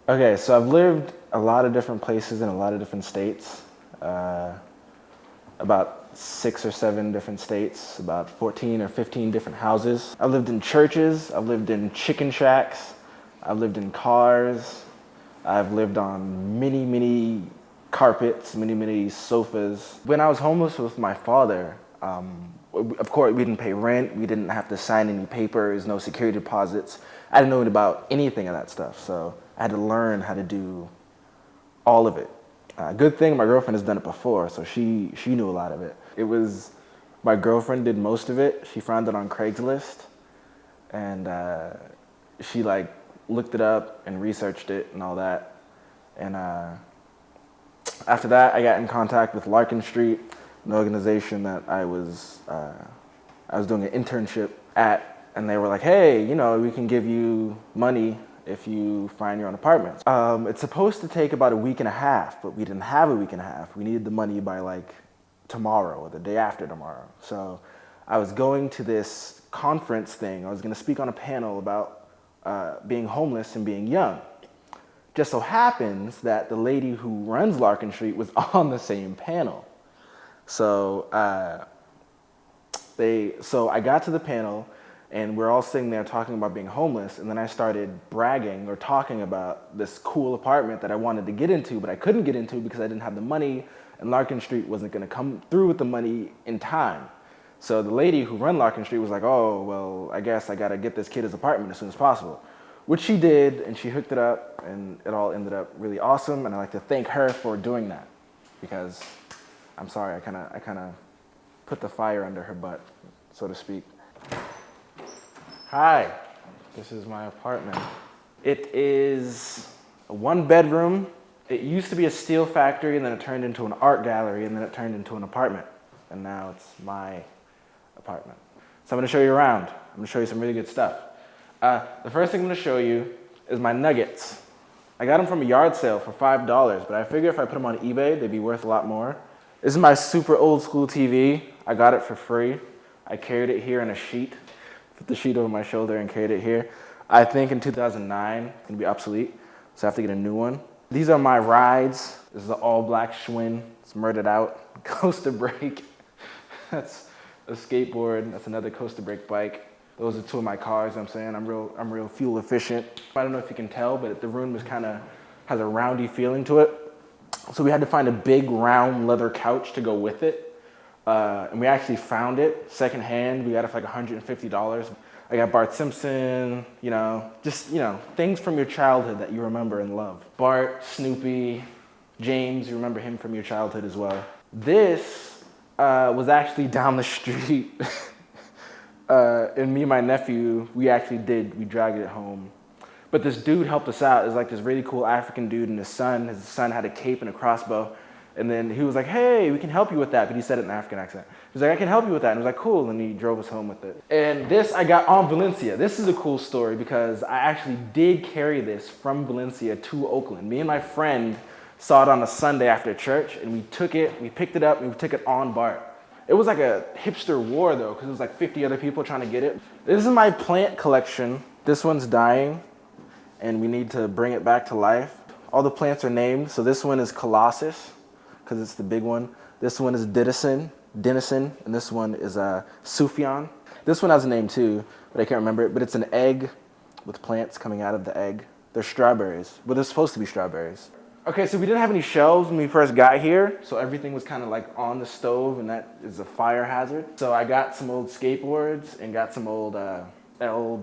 Okay, so I've lived a lot of different places in a lot of different states. About 6 or 7 different states, about 14 or 15 different houses. I've lived in churches, I've lived in chicken shacks, I've lived in cars, I've lived on many carpets, many sofas. When I was homeless with my father, of course we didn't pay rent, we didn't have to sign any papers, no security deposits. I didn't know about anything of that stuff, so I had to learn how to do all of it. Good thing my girlfriend has done it before, so she knew a lot of it. It was, my girlfriend did most of it. She found it on Craigslist, and she like looked it up and researched it and all that. And after that, I got in contact with Larkin Street, an organization that I was doing an internship at, and they were like, hey, you know, we can give you money if you find your own apartment. It's supposed to take about a week and a half, but we didn't have a week and a half. We needed the money by like tomorrow or the day after tomorrow. So I was going to this conference thing. I was gonna speak on a panel about being homeless and being young. Just so happens that the lady who runs Larkin Street was on the same panel. So so I got to the panel, and we're all sitting there talking about being homeless, and then I started bragging or talking about this cool apartment that I wanted to get into, but I couldn't get into because I didn't have the money, and Larkin Street wasn't gonna come through with the money in time. So the lady who ran Larkin Street was like, oh, well, I guess I gotta get this kid his apartment as soon as possible. Which she did, and she hooked it up, and it all ended up really awesome, and I'd like to thank her for doing that, because I'm sorry, I kinda put the fire under her butt, so to speak. Hi, this is my apartment. It is a 1-bedroom. It used to be a steel factory, and then it turned into an art gallery, and then it turned into an apartment. And now it's my apartment. So I'm gonna show you around. I'm gonna show you some really good stuff. The first thing I'm gonna show you is my nuggets. I got them from a yard sale for $5, but I figure if I put them on eBay, they'd be worth a lot more. This is my super old school TV. I got it for free. I carried it here in a sheet. Put the sheet over my shoulder and carried it here. I think in 2009, it's gonna be obsolete, so I have to get a new one. These are my rides. This is an all-black Schwinn. It's murdered out. Coaster brake. That's a skateboard. That's another coaster brake bike. Those are 2 of my cars. I'm saying I'm real fuel efficient. I don't know if you can tell, but the room has a roundy feeling to it. So we had to find a big round leather couch to go with it. And we actually found it secondhand. We got it for like $150. I got Bart Simpson, just things from your childhood that you remember and love. Bart, Snoopy, James, you remember him from your childhood as well. This was actually down the street. And me and my nephew, we dragged it home. But this dude helped us out. It was like this really cool African dude and his son. His son had a cape and a crossbow. And then he was like, hey, we can help you with that. But he said it in an African accent. He was like, I can help you with that. And I was like, cool. And he drove us home with it. And this I got on Valencia. This is a cool story because I actually did carry this from Valencia to Oakland. Me and my friend saw it on a Sunday after church, and we picked it up, and we took it on BART. It was like a hipster war though, because it was like 50 other people trying to get it. This is my plant collection. This one's dying, and we need to bring it back to life. All the plants are named. So this one is Colossus, because it's the big one. This one is Denison, and this one is Sufjan. This one has a name too, but I can't remember it, but it's an egg with plants coming out of the egg. They're strawberries. Well, they're supposed to be strawberries. Okay, so we didn't have any shelves when we first got here, so everything was kind of like on the stove, and that is a fire hazard. So I got some old skateboards and got some old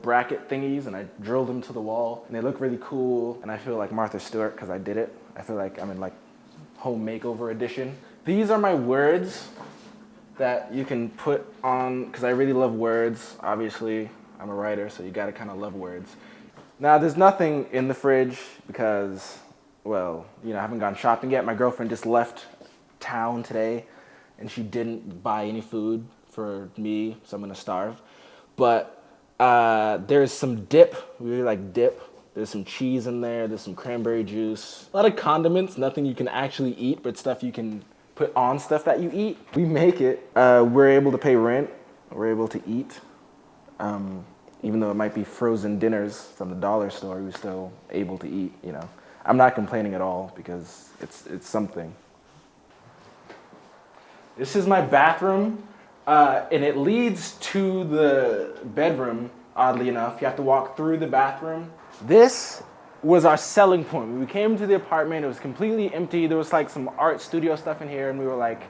bracket thingies, and I drilled them to the wall, and they look really cool, and I feel like Martha Stewart because I did it. I feel like I'm in like home makeover edition. These are my words that you can put on, because I really love words. Obviously, I'm a writer, so you gotta kind of love words. Now, there's nothing in the fridge because, well, I haven't gone shopping yet. My girlfriend just left town today, and she didn't buy any food for me, so I'm gonna starve. But there's some dip. We really like dip. There's some cheese in there. There's some cranberry juice. A lot of condiments, nothing you can actually eat, but stuff you can put on stuff that you eat. We make it. We're able to pay rent. We're able to eat. Even though it might be frozen dinners from the dollar store, we're still able to eat, I'm not complaining at all because it's something. This is my bathroom, and it leads to the bedroom, oddly enough. You have to walk through the bathroom. This was our selling point. When we came to the apartment, it was completely empty. There was like some art studio stuff in here, and we were like,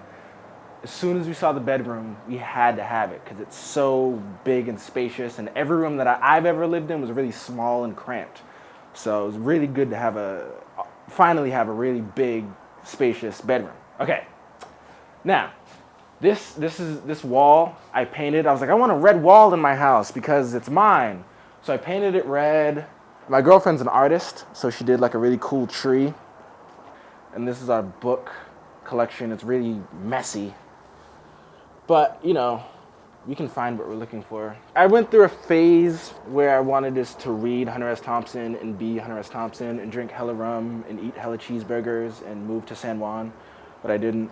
as soon as we saw the bedroom, we had to have it because it's so big and spacious, and every room that I've ever lived in was really small and cramped. So it was really good to finally have a really big, spacious bedroom. Okay. Now, this wall I painted. I was like, I want a red wall in my house because it's mine. So I painted it red. My girlfriend's an artist, so she did like a really cool tree. And this is our book collection. It's really messy. But, you know, we can find what we're looking for. I went through a phase where I wanted us to read Hunter S. Thompson and be Hunter S. Thompson and drink hella rum and eat hella cheeseburgers and move to San Juan, but I didn't.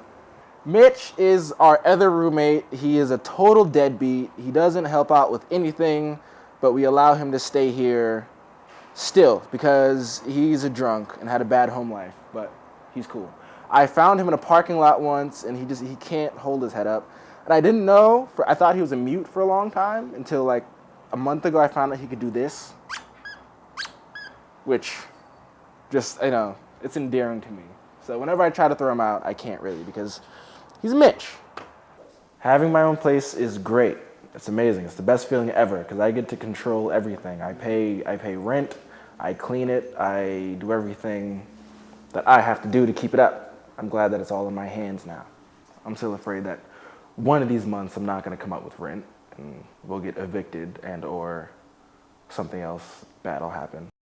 Mitch is our other roommate. He is a total deadbeat. He doesn't help out with anything, but we allow him to stay here still because he's a drunk and had a bad home life, but he's cool. I found him in a parking lot once, and he can't hold his head up. And I didn't know, I thought he was a mute for a long time until like a month ago I found out he could do this, which just, you know, it's endearing to me. So whenever I try to throw him out, I can't really because he's Mitch. Having my own place is great. It's amazing. It's the best feeling ever because I get to control everything. I pay rent, I clean it, I do everything that I have to do to keep it up. I'm glad that it's all in my hands now. I'm still afraid that one of these months I'm not going to come up with rent and we'll get evicted and or something else bad will happen.